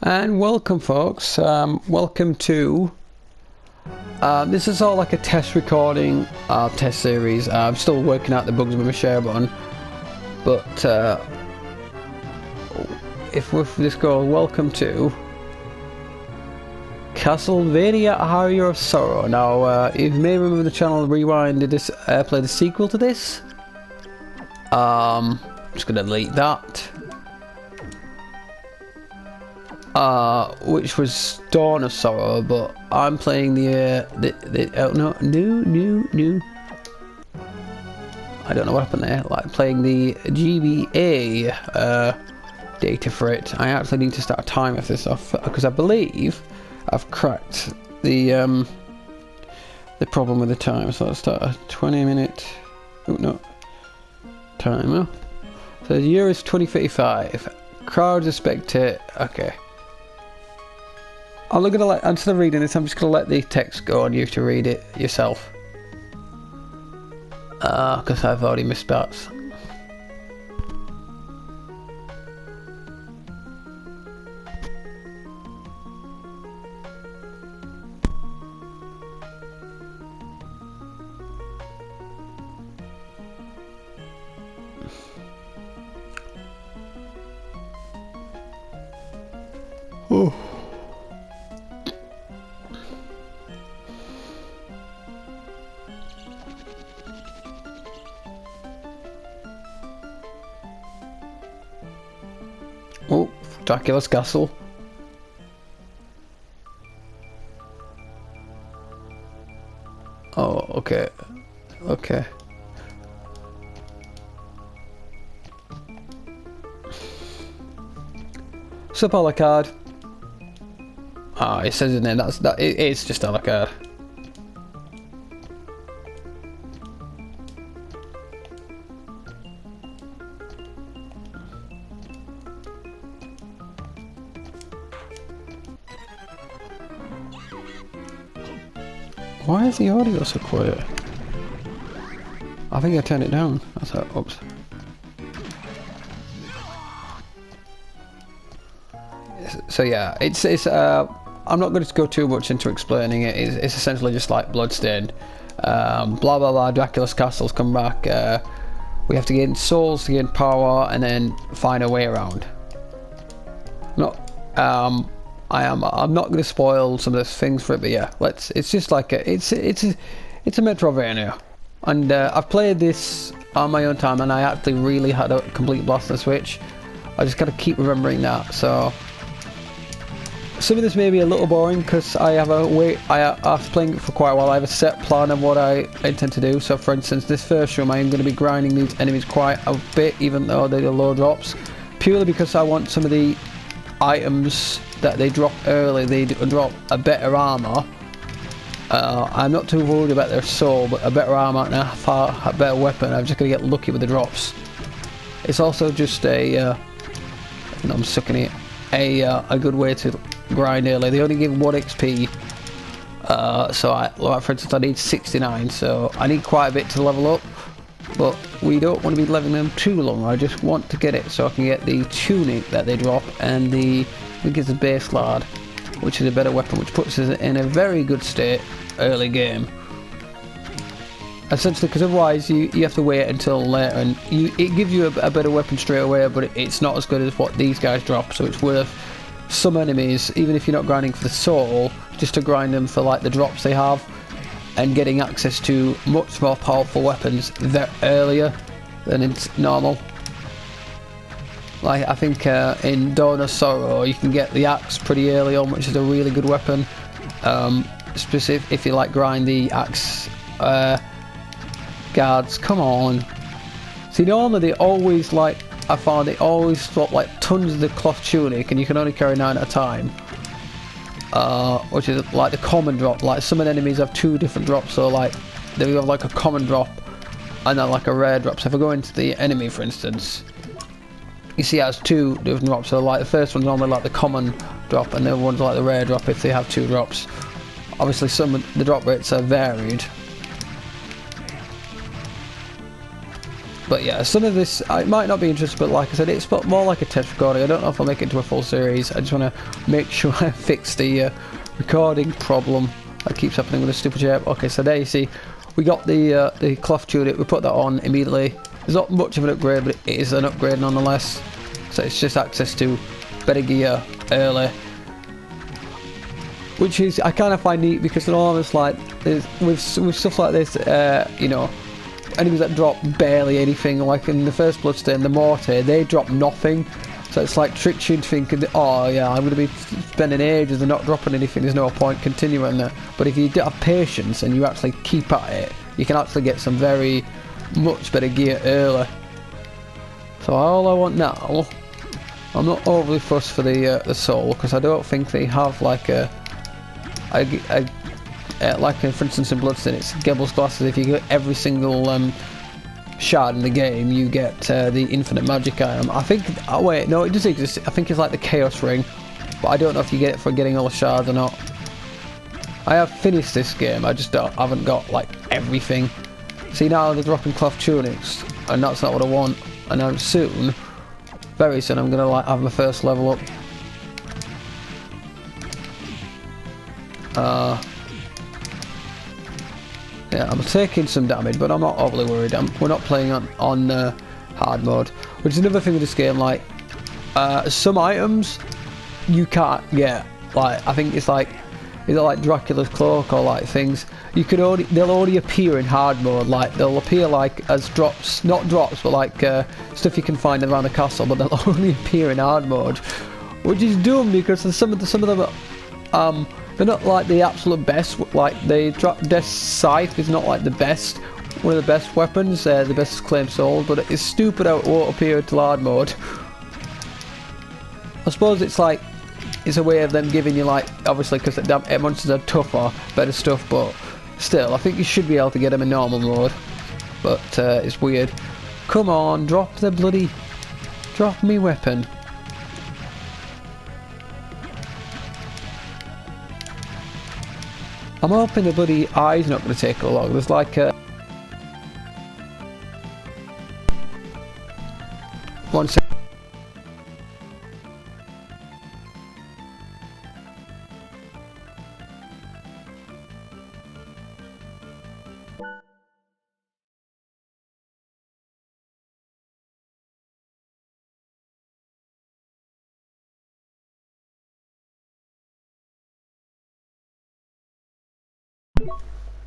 And welcome folks, welcome to this is all like a test recording, test series. I'm still working out the bugs with my share button, but if with this goes, welcome to Castlevania Aria of Sorrow. Now if you may remember, the channel Rewind did this, play the sequel to this. I'm just gonna delete that. Which was Dawn of Sorrow, but I'm playing the new. I don't know what happened there. Like playing the GBA data for it. I actually need to start a timer for this off because I believe I've cracked the problem with the time. So let's start a 20-minute. Oh no, timer. So the year is 2035. Crowds expect it. Okay. I'm gonna let, instead of reading this, I'm just gonna let the text go and you have to read it yourself. Because I've already missed parts. Oh. Oh, Dracula's castle. Oh, okay. Okay. Sup, a la carte. Ah, it says in there it's just a la carte. Why is the audio so quiet? I think I turned it down. I thought, oops. So yeah, it's I'm not going to go too much into explaining it. It's essentially just like Bloodstained. Blah blah blah. Dracula's castle's come back. We have to gain souls to gain power, and then find a way around. I'm not going to spoil some of the things for it, but yeah, it's just like it's a Metroidvania, and I've played this on my own time, and I actually really had a complete blast on the Switch. I just gotta keep remembering that. So some of this may be a little boring because I have after playing it for quite a while, I have a set plan of what I intend to do. So for instance, this first room, I am going to be grinding these enemies quite a bit, even though they're low drops, purely because I want some of the items that they drop early, they drop a better armor. I'm not too worried about their soul, but a better armor and a better weapon. I'm just going to get lucky with the drops. It's also just a I'm sucking it, a good way to grind early. They only give 1 XP, so like for instance, I need 69, so I need quite a bit to level up, but we don't want to be leveling them too long. I just want to get it so I can get the tunic that they drop, and I think it's a base lard, which is a better weapon, which puts us in a very good state early game. Essentially, because otherwise you have to wait until later, and it gives you a better weapon straight away, but it's not as good as what these guys drop, so it's worth some enemies, even if you're not grinding for the soul, just to grind them for like the drops they have, and getting access to much more powerful weapons earlier than it's normal. Like I think in Dawn of Sorrow you can get the axe pretty early on, which is a really good weapon. Specific if you like grind the axe guards. Come on. See, normally they always I found they always drop like tons of the cloth tunic, and you can only carry 9 at a time. Which is like the common drop. Like some of the enemies have 2 different drops, so like they have like a common drop and then like a rare drop. So if I go into the enemy, for instance, you see it has 2 different drops. So like the first one's normally like the common drop, and the other one's like the rare drop if they have 2 drops. Obviously some of the drop rates are varied, But yeah, some of this, it might not be interesting, but like I said, it's more like a test recording. I don't know if I'll make it into a full series. I just want to make sure I fix the recording problem that keeps happening with the stupid shape. Okay, so there you see, we got the cloth tunic, we put that on immediately. There's not much of an upgrade, but it is an upgrade nonetheless. So it's just access to better gear early. Which is, I kind of find neat, because in all of us, like, with stuff like this, you know, enemies that drop barely anything, like in the first Bloodstain, the Mortar, they drop nothing. So it's like tricks you into thinking, oh yeah, I'm going to be spending ages and not dropping anything, there's no point continuing that. But if you have patience and you actually keep at it, you can actually get some very much better gear early. So all I want now, I'm not overly fussed for the soul, because I don't think they have like like for instance in Bloodstain, it's Gebel's glasses. If you get every single shard in the game, you get the infinite magic item. I think, oh wait, no, it does exist. I think it's like the Chaos Ring, but I don't know if you get it for getting all the shards or not. I have finished this game, I just haven't got like everything. See, now they're dropping cloth tunics, and that's not what I want. And now soon, very soon, I'm gonna like have my first level up. Yeah, I'm taking some damage, but I'm not overly worried. We're not playing on hard mode, which is another thing with this game. Like some items you can't get. Like I think it's like either like Dracula's cloak or like things you could only, they'll only appear in hard mode. Like they'll appear like as drops, not drops, but like stuff you can find around the castle, but they'll only appear in hard mode, which is dumb because some of them they're not like the absolute best. Like the Death Scythe is not like the best, one of the best weapons, the best claimed soul, but it's stupid how it won't appear until hard mode. I suppose it's like, it's a way of them giving you like, obviously because the monsters are tougher, better stuff, but still, I think you should be able to get them in normal mode. But it's weird. Come on, drop me weapon. I'm hoping the bloody eye's not going to take a long. There's like a... One sec.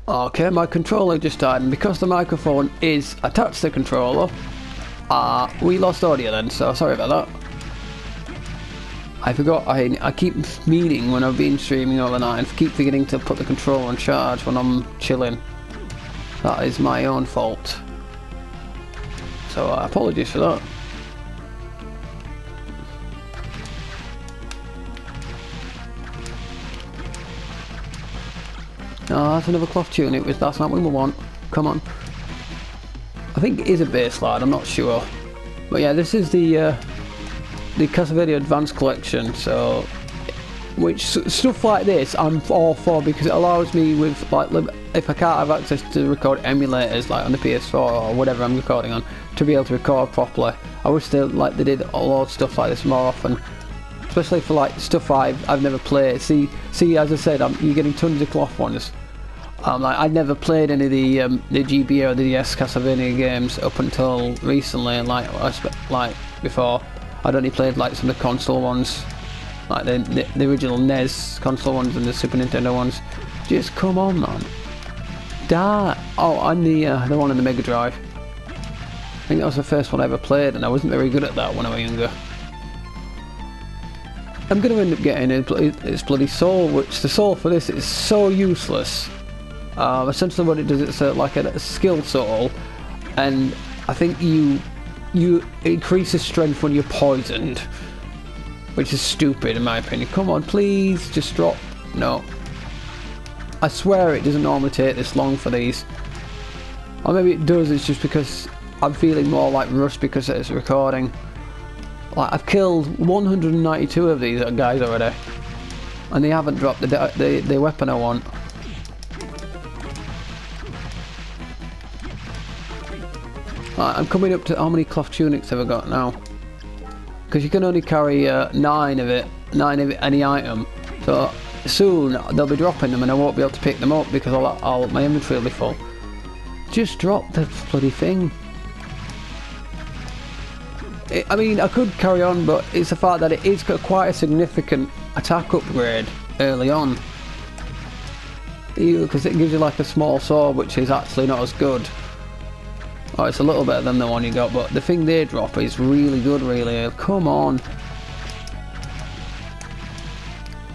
Okay, my controller just died, and because the microphone is attached to the controller, we lost audio then, so sorry about that. I forgot, I keep meaning when I've been streaming overnight, I keep forgetting to put the controller on charge when I'm chilling. That is my own fault. So apologies for that. Oh, that's another cloth tunic, that's not what we want. Come on. I think it is a base slide, I'm not sure. But yeah, this is the Castlevania Advanced Collection, so... Which, stuff like this, I'm all for, because it allows me with, like, if I can't have access to record emulators, like on the PS4 or whatever I'm recording on, to be able to record properly. I wish they did a lot of stuff like this more often. Especially for like stuff I've never played. See, as I said, you're getting tons of cloth ones. Like I'd never played any of the GBA or the DS Castlevania games up until recently, and like before, I'd only played like some of the console ones, like the original NES console ones and the Super Nintendo ones. Just come on, man. Die. Oh, and the one in the Mega Drive. I think that was the first one I ever played, and I wasn't very good at that when I was younger. I'm going to end up getting its bloody soul, which the soul for this is so useless. Essentially what it does, it's like a skill soul, and I think you increase the strength when you're poisoned, which is stupid in my opinion. Come on, please, just drop. No. I swear it doesn't normally take this long for these. Or maybe it does, it's just because I'm feeling more like rust because it's recording. Like, I've killed 192 of these guys already, and they haven't dropped the weapon I want. Right, I'm coming up to how many cloth tunics have I got now? Because you can only carry 9 of any item. So soon they'll be dropping them and I won't be able to pick them up because my inventory will be full. Just drop the bloody thing. I mean, I could carry on, but it's the fact that it is got quite a significant attack upgrade early on. Because it gives you like a small sword, which is actually not as good. Oh, it's a little better than the one you got, but the thing they drop is really good, really. Come on.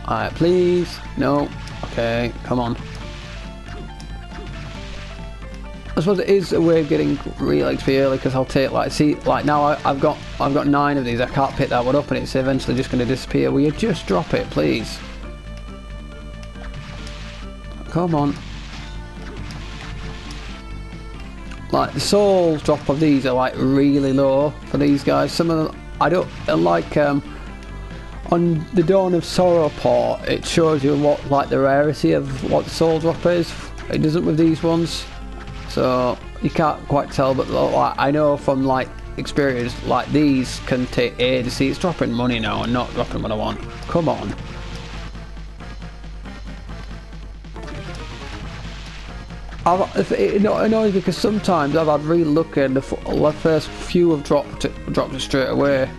Alright, please. No. Okay, come on. I suppose it is a way of getting real XP early because I'll take like now I've got 9 of these. I can't pick that one up and it's eventually just going to disappear. Will you just drop it, please? Come on. Like the souls drop of these are like really low for these guys. Some of them I don't like. On the Dawn of Sorrow port, it shows you what like the rarity of what the soul drop is. It doesn't with these ones. So you can't quite tell, but like, I know from like experience, like these can take ages. See, it's dropping money now and not dropping what I want. Come on. It annoys me because sometimes I've had really lucky and the first few have dropped it straight away.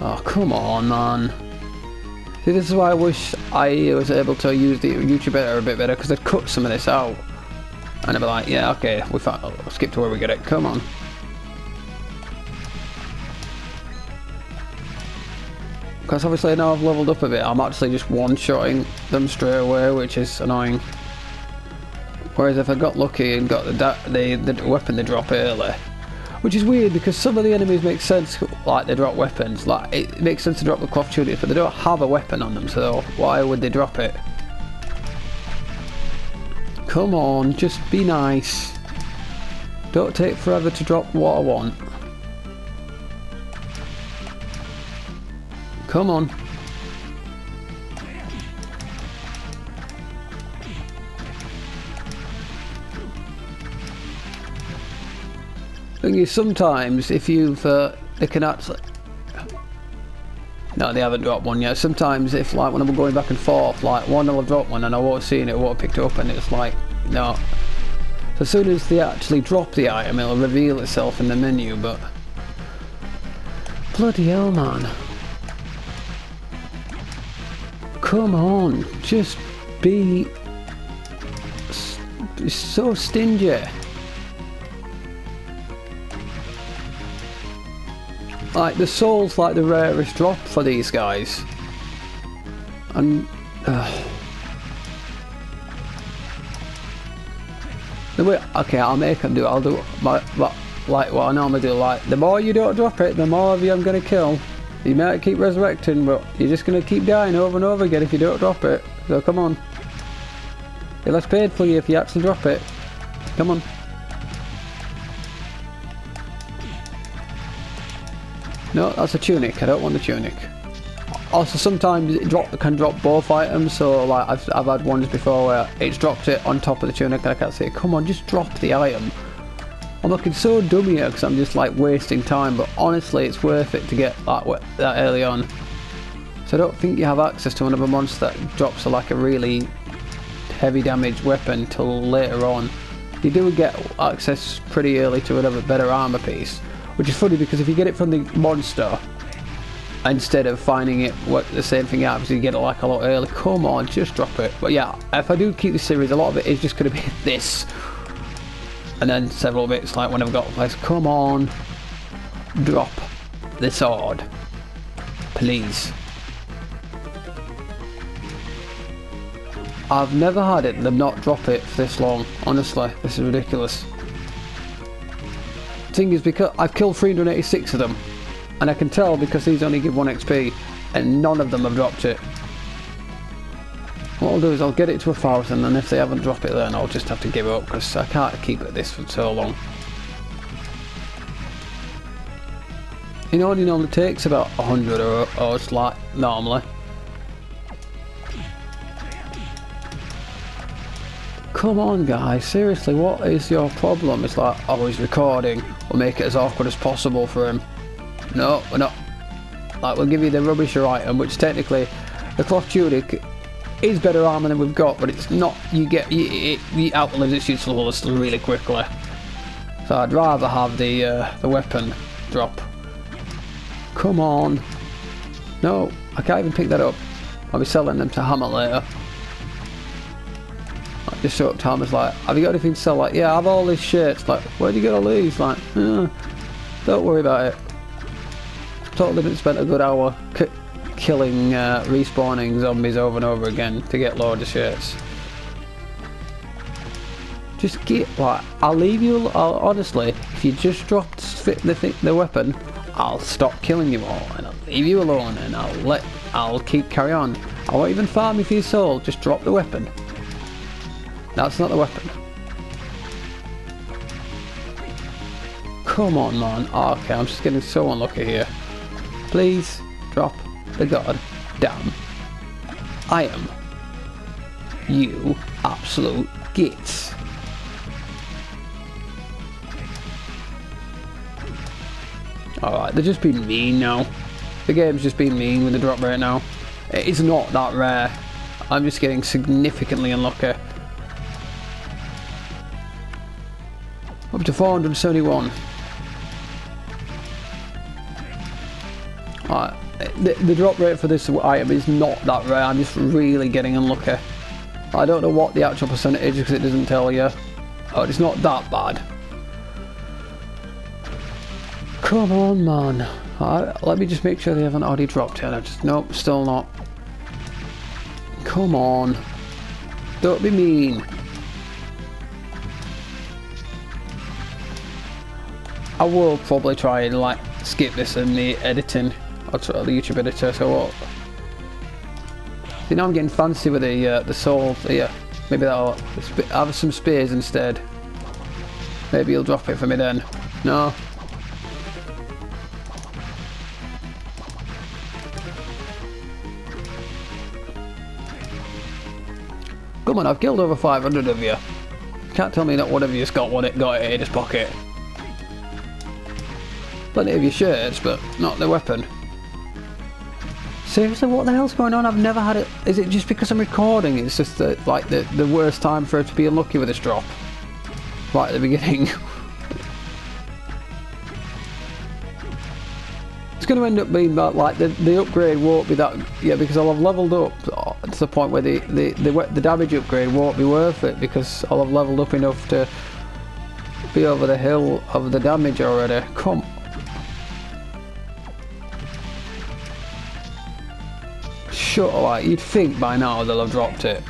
Oh, come on, man. See, this is why I wish I was able to use the YouTube editor a bit better, because I'd cut some of this out. And I'd be like, yeah, okay, I'll skip to where we get it. Come on. Because obviously now I've leveled up a bit, I'm actually just one-shotting them straight away, which is annoying. Whereas if I got lucky and got the weapon they drop early, which is weird because some of the enemies make sense, like they drop weapons, like it makes sense to drop the cloth tunics, but they don't have a weapon on them, so why would they drop it? Come on, just be nice. Don't take forever to drop what I want. Come on. Thing is, sometimes if you've they can actually, no, they haven't dropped one yet. Sometimes if like when I'm going back and forth, like one will drop one and I won't see it, won't pick it up, and it's like no. So as soon as they actually drop the item, it'll reveal itself in the menu. But bloody hell, man! Come on, just be so stingy. Like the soul's like the rarest drop for these guys, and the way, okay, I'll make them do it. I'll do like what I normally do. Like the more you don't drop it, the more of you I'm gonna kill. You might keep resurrecting, but you're just gonna keep dying over and over again if you don't drop it. So come on, you're less paid for you if you actually drop it. Come on. No, that's a tunic. I don't want the tunic. Also, sometimes it can drop both items. So, like I've had ones before where it's dropped it on top of the tunic, and I can't say, "Come on, just drop the item." I'm looking so dumb here because I'm just like wasting time. But honestly, it's worth it to get that early on. So I don't think you have access to another monster that drops like a really heavy damage weapon till later on. You do get access pretty early to another better armor piece. Which is funny because if you get it from the monster instead of finding it the same thing happens, you get it like a lot early. Come on, just drop it. But yeah, if I do keep the series, a lot of it is just going to be this, and then several bits like when I've got a place. Come on, drop the sword, please. I've never had them not drop it for this long. Honestly, this is ridiculous. Thing is, because I've killed 386 of them, and I can tell because these only give 1 XP, and none of them have dropped it. What I'll do is I'll get it to 1,000, and if they haven't dropped it, then I'll just have to give up because I can't keep at this for so long. It only normally takes about 100 or it's like normally. Come on, guys, seriously, what is your problem? It's like, oh, he's recording. We'll make it as awkward as possible for him. No, we're not. Like, we'll give you the rubbisher item, which technically, the cloth tunic is better armor than we've got, but it's not. You outlive its usefulness really quickly. So I'd rather have the weapon drop. Come on. No, I can't even pick that up. I'll be selling them to Hammer later. I just show up to Hammer's like, have you got anything to sell? Like, yeah, I have all these shirts. Like, where do you get all these? Like, don't worry about it. Totally didn't spend a good hour killing, respawning zombies over and over again to get loads of shirts. Just get, like, I'll leave you, honestly, if you just drop the weapon, I'll stop killing you all, and I'll leave you alone, and I'll carry on. I won't even farm you for your soul, just drop the weapon. That's not the weapon. Come on, man. Oh, okay, I'm just getting so unlucky here. Please drop the goddamn item. You absolute gits. Alright, they're just being mean now. The game's just being mean with the drop rate now. It's not that rare. I'm just getting significantly unlucky. Up to 471. Alright, the drop rate for this item is not that rare. I'm just really getting unlucky. I don't know what the actual percentage is because it doesn't tell you. Oh, it's not that bad. Come on, man. Let me just make sure they haven't already dropped it. Nope, still not. Come on. Don't be mean. I will probably try and like skip this in the editing. I'll try the YouTube editor. So what? You know, I'm getting fancy with the soul. Yeah, maybe that'll have some spears instead. Maybe you'll drop it for me then. No. Come on, I've killed over 500 of you. Can't tell me that one of you's got it in his pocket. Plenty of your shirts, but not the weapon. Seriously, what the hell's going on? I've never had it. Is it just because I'm recording? It's just the worst time for it to be unlucky with this drop. Right at the beginning. It's going to end up being that, like, the upgrade won't be that, yeah, because I'll have leveled up to the point where the damage upgrade won't be worth it because I'll have leveled up enough to be over the hill of the damage already. Come. Shut up, like, you'd think by now they'll have dropped it.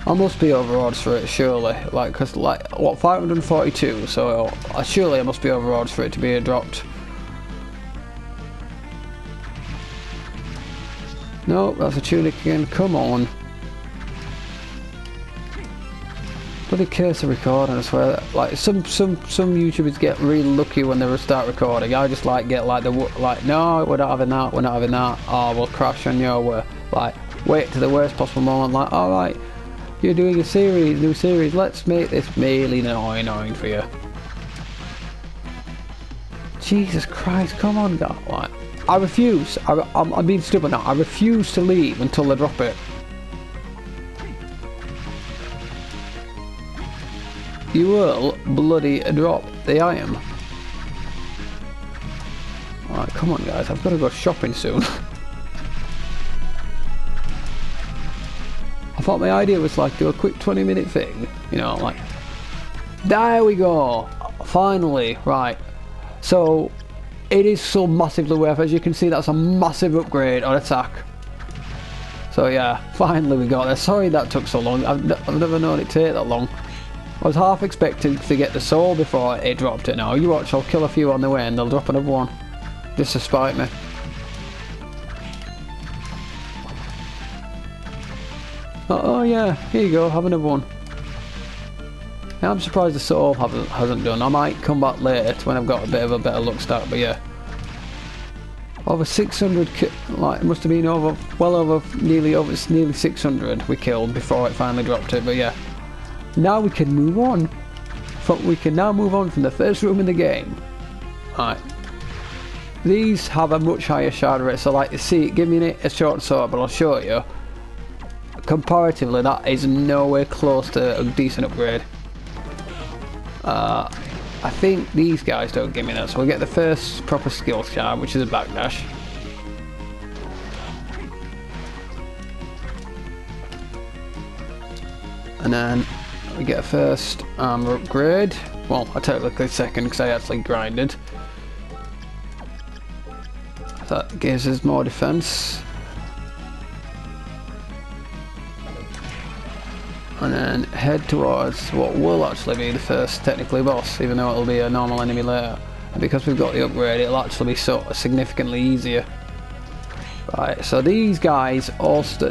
I must be over odds for it, surely. Like, because, like, what, 542? So, surely I must be over odds for it to be dropped. No, that's a tunic again. Come on. Bloody curse of recording, I swear. Like, some YouTubers get really lucky when they start recording. I just, like, get, like, no, we're not having that, we're not having that. Oh, we'll crash on your, like, wait to the worst possible moment. Like, alright. You're doing a series, new series, let's make this really annoying for you. Jesus Christ, come on, guys. Like, I refuse. I'm being stupid now. I refuse to leave until they drop it. You will bloody drop the item. Alright, come on, guys. I've got to go shopping soon. I thought my idea was like do a quick 20-minute thing, you know, like there we go, finally. Right, so it is so massively worth it. As you can see, that's a massive upgrade on attack. So yeah, finally we got there. Sorry that took so long. I've never known it take that long. I was half expecting to get the soul before it dropped it. Now you watch, I'll kill a few on the way and they'll drop another one just to spite me. Oh yeah, here you go, have another one. Yeah, I'm surprised the soul hasn't done. I might come back later when I've got a bit of a better luck start, but yeah. Over 600, like it must have been over, well over, nearly 600 we killed before it finally dropped it, but yeah. Now we can move on. We can now move on from the first room in the game. Alright. These have a much higher shard rate, so like you see, give me a short sword, but I'll show you. Comparatively, that is nowhere close to a decent upgrade. I think these guys don't give me that, so we'll get the first proper skill shard, which is a backdash. And then we get a first armor upgrade. Well, I technically second because I actually grinded. That gives us more defense. And then head towards what will actually be the first technically boss, even though it'll be a normal enemy later. And because we've got the upgrade, it'll actually be sort of significantly easier. Right, so these guys also,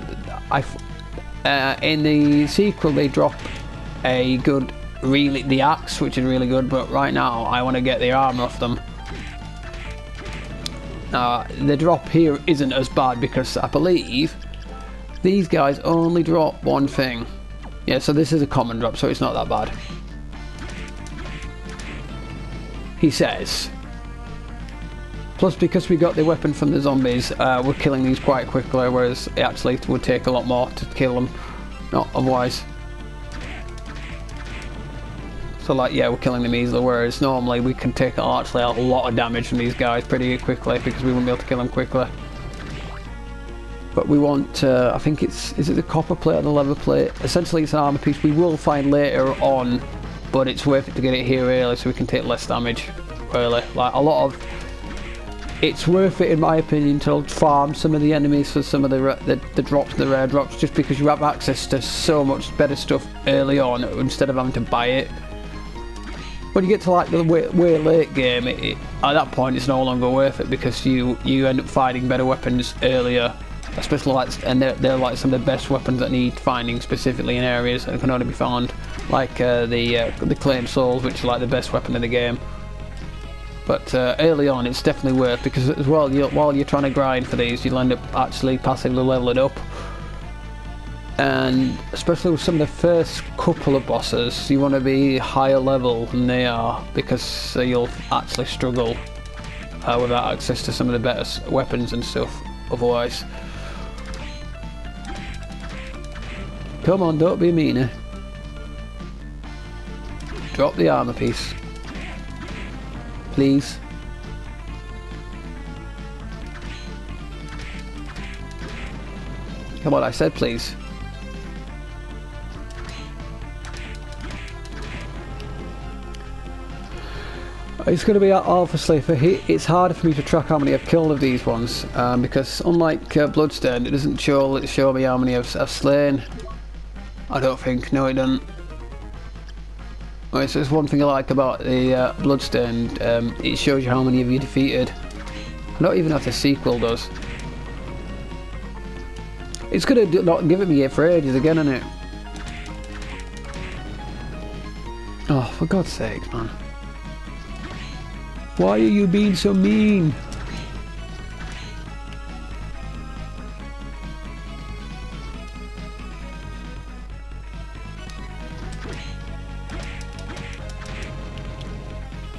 in the sequel they drop a good, the axe, which is really good, but right now I want to get the armor off them. The drop here isn't as bad because I believe these guys only drop one thing. Yeah, so this is a common drop, so it's not that bad. He says. Plus, because we got the weapon from the zombies, we're killing these quite quickly, whereas it actually would take a lot more to kill them. Not otherwise. So like, yeah, we're killing them easily, whereas normally we can take actually a lot of damage from these guys pretty quickly because we won't be able to kill them quickly. But we want, I think is it the copper plate or the leather plate? Essentially it's an armor piece we will find later on, but it's worth it to get it here early so we can take less damage early. Like it's worth it in my opinion to farm some of the enemies for some of the drops, the rare drops, just because you have access to so much better stuff early on instead of having to buy it. When you get to like the way late game, at that point it's no longer worth it because you end up finding better weapons earlier. Especially like, and they're like some of the best weapons that need finding specifically in areas that can only be found, like the claimed souls, which are like the best weapon in the game. But early on, it's definitely worth, because as well, while you're trying to grind for these, you'll end up actually passively leveling up. And especially with some of the first couple of bosses, you want to be higher level than they are, because you'll actually struggle without access to some of the better weapons and stuff otherwise. Come on, don't be a meanie. Drop the armor piece. Please. Come on, I said please. It's going to be obviously it's harder for me to track how many I've killed of these ones because unlike Bloodstained, it doesn't show me how many I've slain. I don't think. No, it doesn't. Right, so there's one thing I like about the Bloodstained. It shows you how many of you defeated. Not even if the sequel does. It's going to not give it me for ages again, isn't it? Oh, for God's sake, man. Why are you being so mean?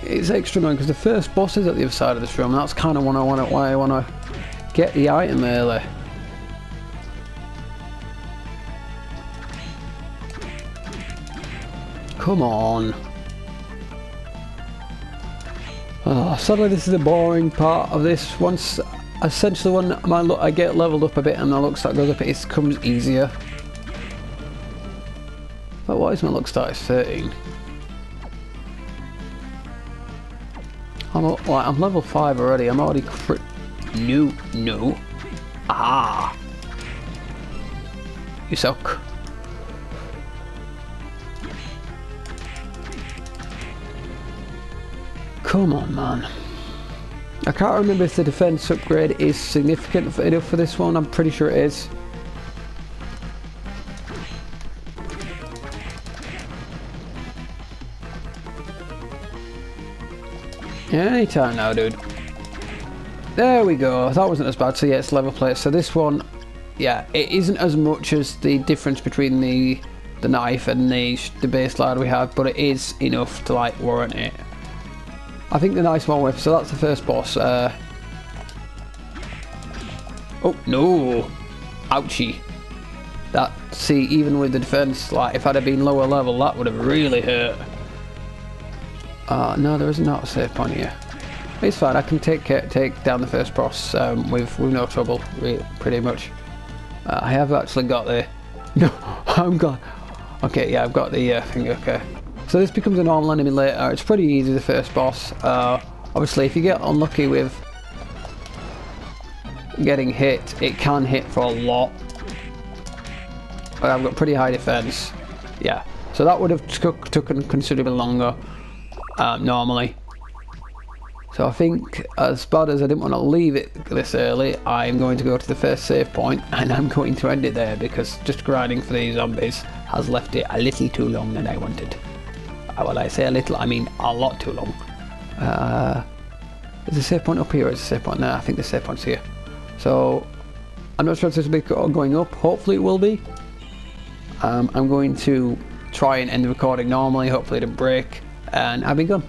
It's extra annoying because the first boss is at the other side of this room. That's kind of why I want to get the item early. Come on. Oh, sadly this is the boring part of this. Once, essentially when I get leveled up a bit and my luck stat goes up, it becomes easier. But why is my luck stat 13? I'm level 5 already. I'm already No. Ah. You suck. Come on, man. I can't remember if the defense upgrade is significant enough for this one. I'm pretty sure it is. Yeah, anytime now, dude. There we go. That wasn't as bad. So yeah, it's level plate. So this one, yeah, it isn't as much as the difference between the knife and the base slide we had, but it is enough to like warrant it. I think the nice one with. So that's the first boss. Oh no! Ouchie! That, see, even with the defense, like if I'd have been lower level, that would have really hurt. No, there is not a save point here. It's fine. I can take down the first boss with no trouble, pretty much. I have actually got the. No, I'm gone. Okay, yeah, I've got the thing. Okay, so this becomes a normal enemy later. It's pretty easy, the first boss. Obviously, if you get unlucky with getting hit, it can hit for a lot. But I've got pretty high defense. Yeah, so that would have taken considerably longer normally. So I think, as bad as I didn't want to leave it this early, I'm going to go to the first save point and I'm going to end it there, because just grinding for these zombies has left it a little too long than I wanted. Well, I say a little, I mean a lot too long. Is the save point up here or is the save point there? I think the save point's here. So I'm not sure if this will be going up. Hopefully it will be. I'm going to try and end the recording normally. Hopefully it didn't break, and I'll be gone.